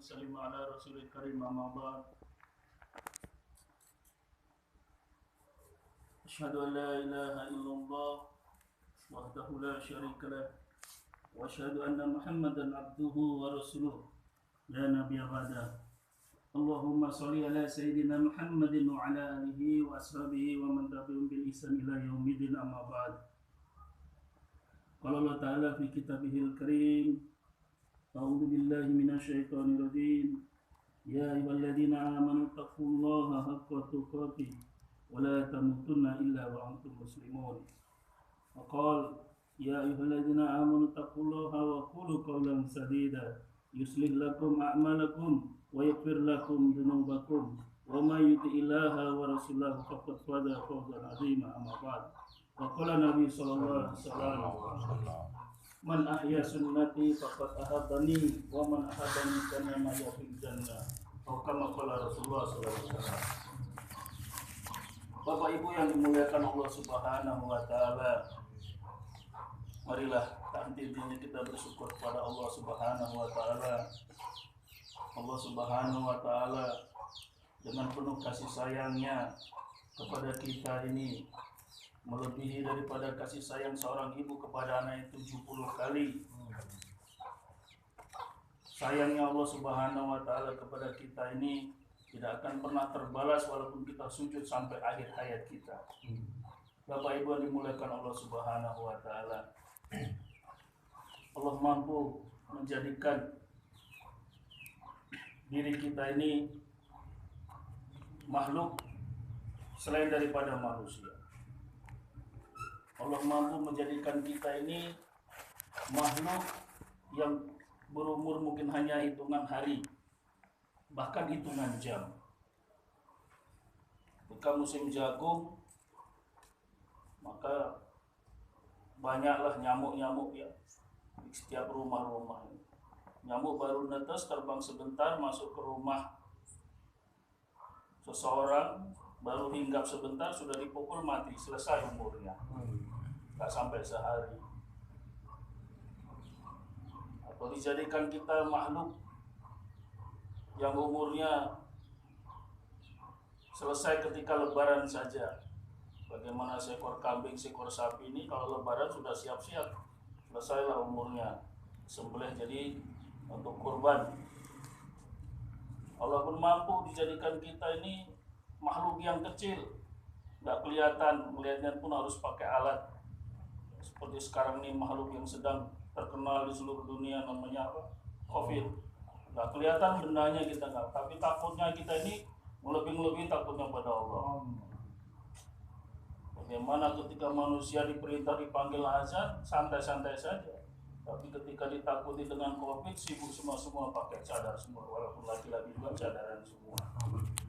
وسلم على رسول الكريم أما بعد أشهد أن لا إله إلا الله وحده لا شريك له وأشهد أن محمدا عبده ورسوله لا نبي بعده اللهم صل على سيدنا محمد وعلى آله وأصحابه ومن تبعهم بإحسان إلى يوم الدين أما بعد قال الله تعالى في كتابه الكريم أعوذ بالله من الشيطان الرجيم يا أيها الذين آمنوا اتقوا الله حق تقاته ولا تموتن إلا وأنتم مسلمون وقال يا أيها الذين آمنوا اتقوا الله وقولوا قولا سديدا يصلح لكم أعمالكم ويغفر لكم ذنوبكم ومن يطع الله ورسوله فقد فاز فوزا عظيما أما بعد وقال النبي صلى الله عليه وسلم من أحيا سنتي فقد أحبني ومن أحبني كما يحب الجنة atau kama qala Rasulullah sallallahu alaihi wasallam. Bapak Ibu yang dimuliakan Allah Subhanahu wa taala, marilah henti-hentinya kita bersyukur kepada Allah Subhanahu wa taala. Allah Subhanahu wa taala dengan penuh kasih sayangnya kepada kita ini melebihi daripada kasih sayang seorang ibu kepada anaknya 70 kali. Sayangnya Allah Subhanahu wa taala kepada kita ini tidak akan pernah terbalas walaupun kita sujud sampai akhir hayat kita. Bapak Ibu yang dimuliakan Allah Subhanahu wa taala, Allah mampu menjadikan diri kita ini makhluk selain daripada manusia. Allah mampu menjadikan kita ini makhluk yang berumur mungkin hanya hitungan hari, bahkan hitungan jam. Ketika musim jagung, maka banyaklah nyamuk-nyamuk ya di setiap rumah-rumah. Nyamuk baru netes terbang sebentar masuk ke rumah seseorang, baru hinggap sebentar sudah dipukul mati, selesai umurnya. Tak sampai sehari. Atau dijadikan kita makhluk yang umurnya selesai ketika lebaran saja. Bagaimana seekor kambing, seekor sapi ini kalau lebaran sudah siap-siap, selesailah umurnya, sembelih jadi untuk kurban. Allah pun mampu dijadikan kita ini makhluk yang kecil, nggak kelihatan, melihatnya pun harus pakai alat. Seperti sekarang ini makhluk yang sedang terkenal di seluruh dunia namanya apa? COVID. Nggak kelihatan bendanya kita nggak, tapi takutnya kita ini lebih takutnya pada Allah. Bagaimana ketika manusia diperintah dipanggil azan, santai-santai saja. Tapi ketika ditakuti dengan COVID, sibuk semua pakai cadar semua, walaupun laki-laki juga cadaran semua,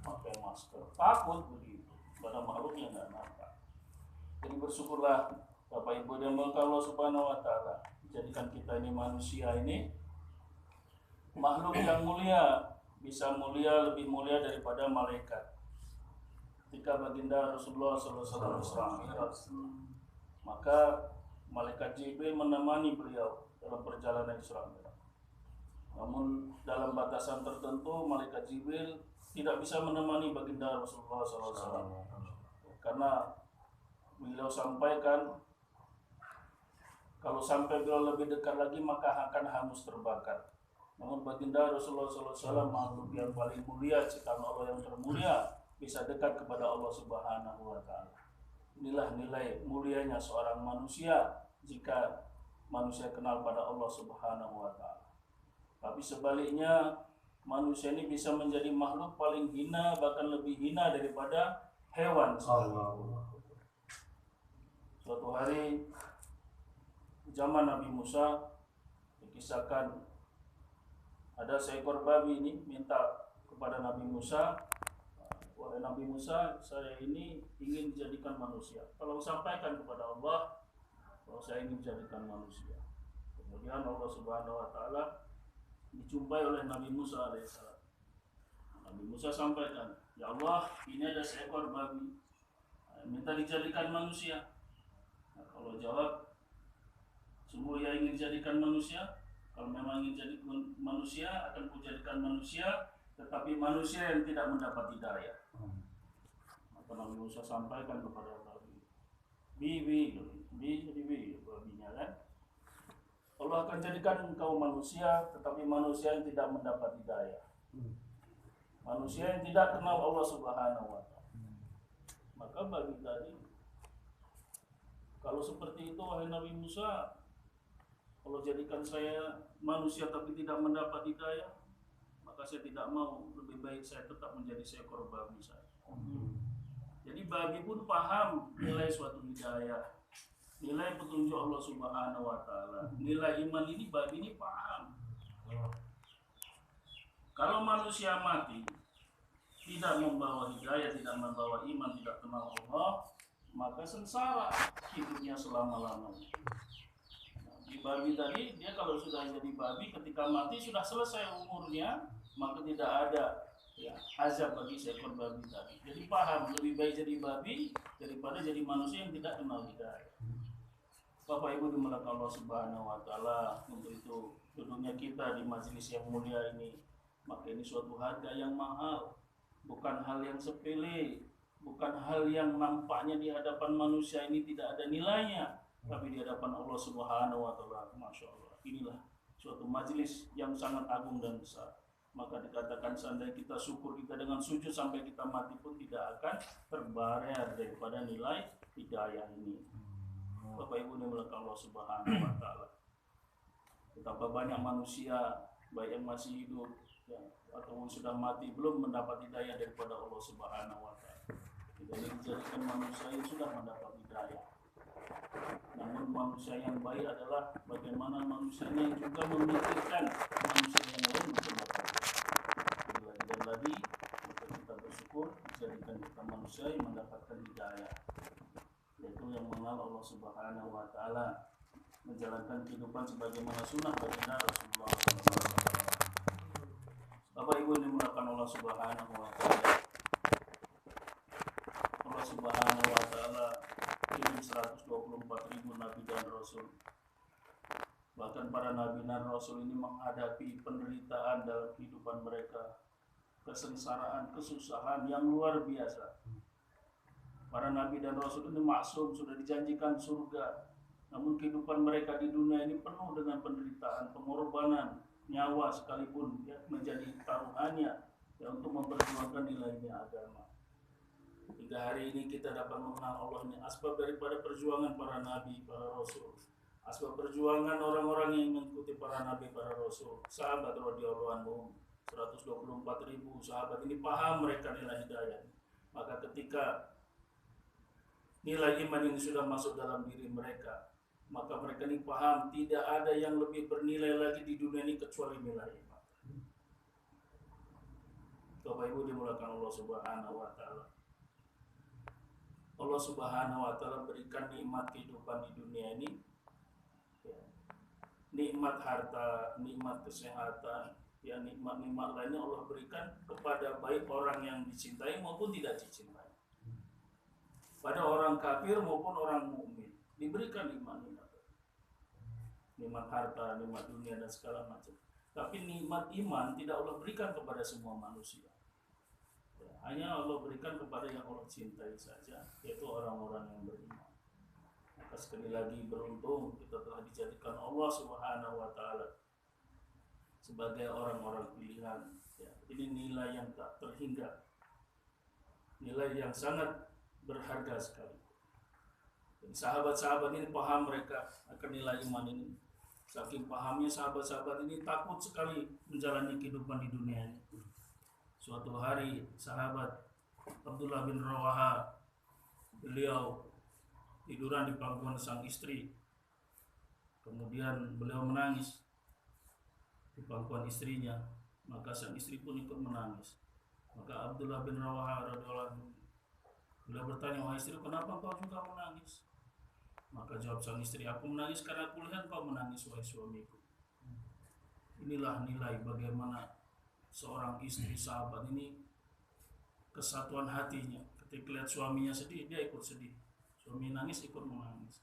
pakai masker. Takut begitu, pada makhluknya nggak nampak. Jadi bersyukurlah Bapak Ibu yang dimuliakan Allah Subhanahu wa taala, jadikan kita ini manusia ini makhluk yang mulia, bisa mulia, lebih mulia daripada malaikat. Ketika baginda Rasulullah SAW maka malaikat Jibril menemani beliau dalam perjalanan Isra Mi'raj. Namun dalam batasan tertentu malaikat Jibril tidak bisa menemani baginda Rasulullah SAW karena beliau sampaikan kalau sampai beliau lebih dekat lagi maka akan hangus terbakar. Namun baginda Rasulullah SAW makhluk yang paling mulia ciptaan Allah yang termulia bisa dekat kepada Allah Subhanahu wa taala. Inilah nilai mulianya seorang manusia jika manusia kenal pada Allah Subhanahu wa taala. Tapi sebaliknya manusia ini bisa menjadi makhluk paling hina, bahkan lebih hina daripada hewan. Suatu hari zaman Nabi Musa dikisahkan ada seekor babi ini minta kepada Nabi Musa, wahai Nabi Musa, saya ini ingin dijadikan manusia. Tolong sampaikan kepada Allah kalau saya ingin dijadikan manusia. Kemudian Allah Subhanahu wa taala dijumpai oleh Nabi Musa alaihissalam. Nabi Musa sampaikan, ya Allah, ini ada seekor babi minta dijadikan manusia. Nah, kalau jawab, sungguh ia ingin dijadikan manusia, Kalau memang ingin jadi manusia, akan kujadikan manusia, tetapi manusia yang tidak mendapat hidayah. Maka Nabi Musa sampaikan kepada babi, babinya kan, Allah akan jadikan engkau manusia, tetapi manusia yang tidak mendapat hidayah, manusia yang tidak kenal Allah Subhanahu wa Ta'ala. Maka babi tadi, kalau seperti itu wahai Nabi Musa, kalau jadikan saya manusia tapi tidak mendapat hidayah, maka saya tidak mau, lebih baik saya tetap menjadi seekor babi saja. Jadi babi pun paham nilai suatu hidayah, nilai petunjuk Allah Subhanahu wa Ta'ala, nilai iman ini babi ini paham. Kalau manusia mati tidak membawa hidayah, tidak membawa iman, tidak kenal Allah, maka sengsara hidupnya selama-lamanya. Di babi tadi, dia kalau sudah jadi babi, ketika mati sudah selesai umurnya, maka tidak ada azab bagi seekor babi tadi. Jadi paham, lebih baik jadi babi daripada jadi manusia yang tidak kenal hidayah. Bapak Ibu dimuliakan Allah Subhanahu wa Ta'ala, untuk itu duduknya kita di majelis yang mulia ini, maka ini suatu harga yang mahal, bukan hal yang sepele, bukan hal yang nampaknya di hadapan manusia ini tidak ada nilainya. Tapi di hadapan Allah Subhanahu wa Ta'ala, Masya Allah, inilah suatu majelis yang sangat agung dan besar. Maka dikatakan seandainya kita syukur kita dengan sujud sampai kita mati pun tidak akan terbayar daripada nilai hidayah ini. Bapak Ibu dimuliakan Allah Subhanahu wa Ta'ala, betapa banyak manusia baik yang masih hidup atau sudah mati belum mendapat hidayah daripada Allah Subhanahu wa Ta'ala. Jadi dijadikan manusia yang sudah mendapat hidayah. Namun manusia yang baik adalah bagaimana manusianya yang juga memikirkan manusia yang lain untuk mendapat lagi dan lagi, maka kita bersyukur dijadikan kita manusia yang mendapatkan hidayah, yaitu yang mengenal Allah Subhanahu wa Ta'ala, menjalankan kehidupan sebagaimana sunnah baginda Rasulullah SAW. Bapak Ibu dimuliakan Allah Subhanahu wa Ta'ala, Allah Subhanahu wa Ta'ala kirim 124.000 nabi dan rasul. Bahkan para nabi dan rasul ini menghadapi penderitaan dalam kehidupan mereka, kesengsaraan, kesusahan yang luar biasa. Para nabi dan rasul ini maksum, sudah dijanjikan surga, namun kehidupan mereka di dunia ini penuh dengan penderitaan, pengorbanan nyawa sekalipun menjadi taruhannya untuk memperjuangkan nilainya agama. Hingga hari ini kita dapat mengenal Allah ini asbab daripada perjuangan para nabi, para rasul, asbab perjuangan orang-orang yang mengikuti para nabi, para rasul, sahabat radhiyallahu anhum. 124.000 sahabat ini paham mereka nilai hidayah. Maka ketika nilai iman ini sudah masuk dalam diri mereka, maka mereka ini paham tidak ada yang lebih bernilai lagi di dunia ini kecuali nilai iman. Bapak Ibu dimuliakan Allah Subhanahu wa Ta'ala. Allah Subhanahu wa Ta'ala berikan nikmat kehidupan di dunia ini, nikmat harta, nikmat kesehatan, nikmat-nikmat lainnya Allah berikan kepada baik orang yang dicintai maupun tidak dicintai, pada orang kafir maupun orang mukmin diberikan nikmat harta, nikmat dunia dan segala macam. Tapi nikmat iman tidak Allah berikan kepada semua manusia. Hanya Allah berikan kepada yang Allah cintai saja, yaitu orang-orang yang beriman. Maka sekali lagi beruntung kita telah dijadikan Allah Subhanahu wa Ta'ala sebagai orang-orang pilihan. Ini nilai yang tak terhingga, nilai yang sangat berharga sekali. Dan sahabat-sahabat ini paham mereka akan nilai iman ini. Saking pahamnya sahabat-sahabat ini takut sekali menjalani kehidupan di dunia ini. Suatu hari sahabat Abdullah bin Rawaha, beliau tiduran di pangkuan sang istri. Kemudian beliau menangis di pangkuan istrinya, maka sang istri pun ikut menangis. Maka Abdullah bin Rawaha radhiyallahu anhu, beliau bertanya, "Wahai istri, kenapa kau juga menangis?" Maka jawab sang istri, "Aku menangis karena aku lihat kau menangis, wahai suamiku." Inilah nilai bagaimana seorang istri sahabat ini kesatuan hatinya. Ketika lihat suaminya sedih, dia ikut sedih. Suami nangis, ikut menangis.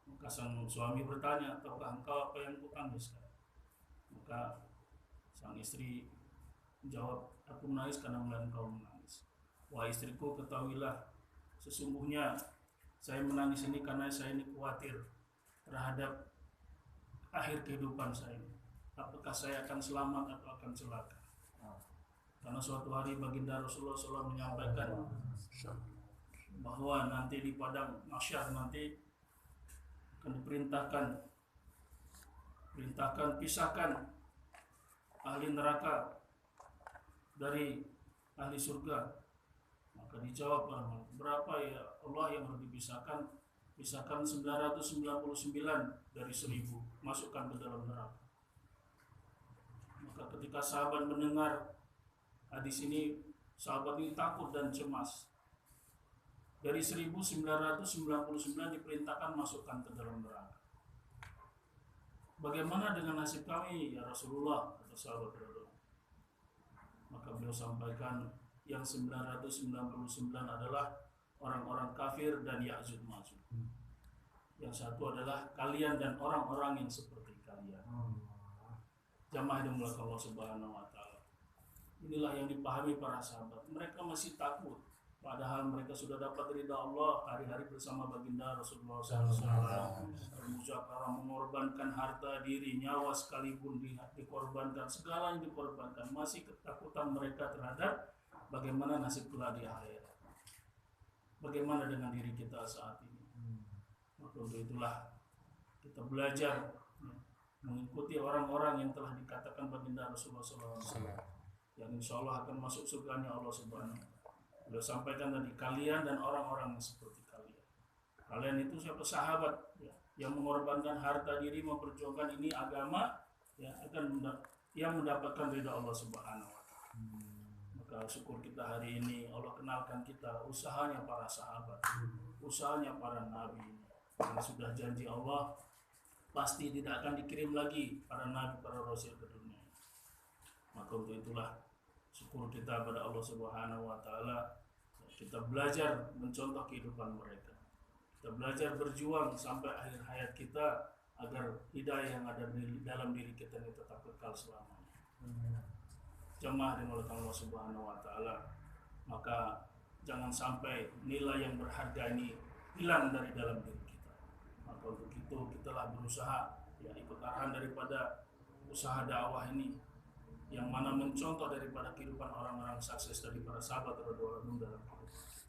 Maka sang suami bertanya, "Tahukah engkau apa yang kutangiskan?" Maka sang istri jawab, aku menangis karena melihat engkau menangis. Wahai istriku, ketahuilah sesungguhnya saya menangis ini karena saya ini khawatir terhadap akhir kehidupan saya ini. Apakah saya akan selamat atau akan celaka? Karena suatu hari baginda Rasulullah SAW menyampaikan bahwa nanti di padang mahsyar nanti akan diperintahkan pisahkan ahli neraka dari ahli surga. Maka dijawab berapa ya Allah yang harus dipisahkan? Pisahkan 999 dari 1000, masukkan ke dalam neraka. Maka ketika sahabat mendengar hadis ini, sahabat ini takut dan cemas. Dari 1999 diperintahkan masukkan ke dalam neraka. Bagaimana dengan nasib kami ya Rasulullah, kata sahabat Rasulullah. Maka beliau sampaikan yang 999 adalah orang-orang kafir dan Ya'juj Ma'juj. Yang satu adalah kalian dan orang-orang yang seperti kalian. Jamaah yang dimuliakan Allah Subhanahu wa taala. Inilah yang dipahami para sahabat. Mereka masih takut, padahal mereka sudah dapat ridha Allah hari-hari bersama baginda Rasulullah SAW. Bermusyawarah, mengorbankan harta diri, nyawa sekalipun dikorbankan, segala yang dikorbankan. Masih ketakutan mereka terhadap bagaimana nasib kelak di akhirat. Bagaimana dengan diri kita saat ini? Maka untuk itulah kita belajar mengikuti orang-orang yang telah dikatakan baginda Rasulullah SAW, yang insya Allah akan masuk surganya Allah Subhanahu wa taala. Beliau sampaikan tadi, kalian dan orang-orang yang seperti kalian. Kalian itu siapa? Sahabat ya, yang mengorbankan harta diri memperjuangkan ini agama ya, yang mendapatkan ridha Allah Subhanahu wa taala. Maka syukur kita hari ini Allah kenalkan kita usahanya para sahabat, usahanya para nabi. Yang sudah janji Allah pasti tidak akan dikirim lagi para nabi, para rasul ke dunia. Maka untuk itulah syukur kita pada Allah Subhanahu wa taala, kita belajar mencontoh kehidupan mereka. Kita belajar berjuang sampai akhir hayat kita agar hidayah yang ada di dalam diri kita ini tetap kekal selamanya. Jemaah dimuliakan Allah Subhanahu wa taala, maka jangan sampai nilai yang berharga ini hilang dari dalam diri kita. Maka untuk itu kitalah berusaha ya, ikut arahan daripada usaha dakwah ini, yang mana mencontoh daripada kehidupan orang-orang sukses dari para sahabat radhiyallahu anhum dalam kehidupan kita.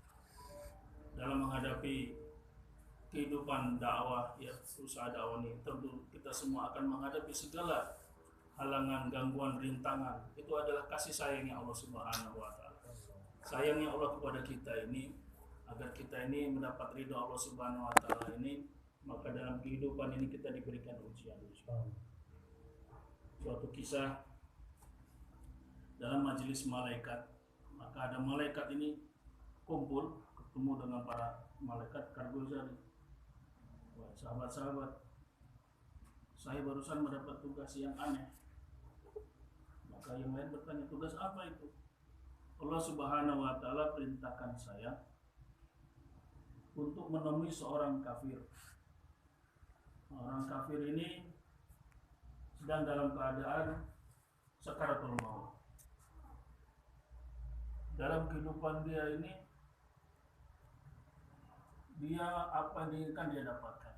Dalam menghadapi kehidupan dakwah ya, usaha dakwah ini, tentu kita semua akan menghadapi segala halangan, gangguan, rintangan. Itu adalah kasih sayangnya Allah Subhanahu wa taala. Sayangnya Allah kepada kita ini, agar kita ini mendapat ridha Allah Subhanahu wa taala ini, maka dalam kehidupan ini kita diberikan ujian. Suatu kisah dalam majelis malaikat, maka ada malaikat ini kumpul ketemu dengan para malaikat Kargozali. Wah, sahabat-sahabat, saya barusan mendapat tugas yang aneh. Maka yang lain bertanya, tugas apa itu? Allah Subhanahu wa taala perintahkan saya untuk menemui seorang kafir. Orang kafir ini sedang dalam keadaan sakaratul maut. Dalam kehidupan dia ini, dia apa yang diinginkan dia dapatkan.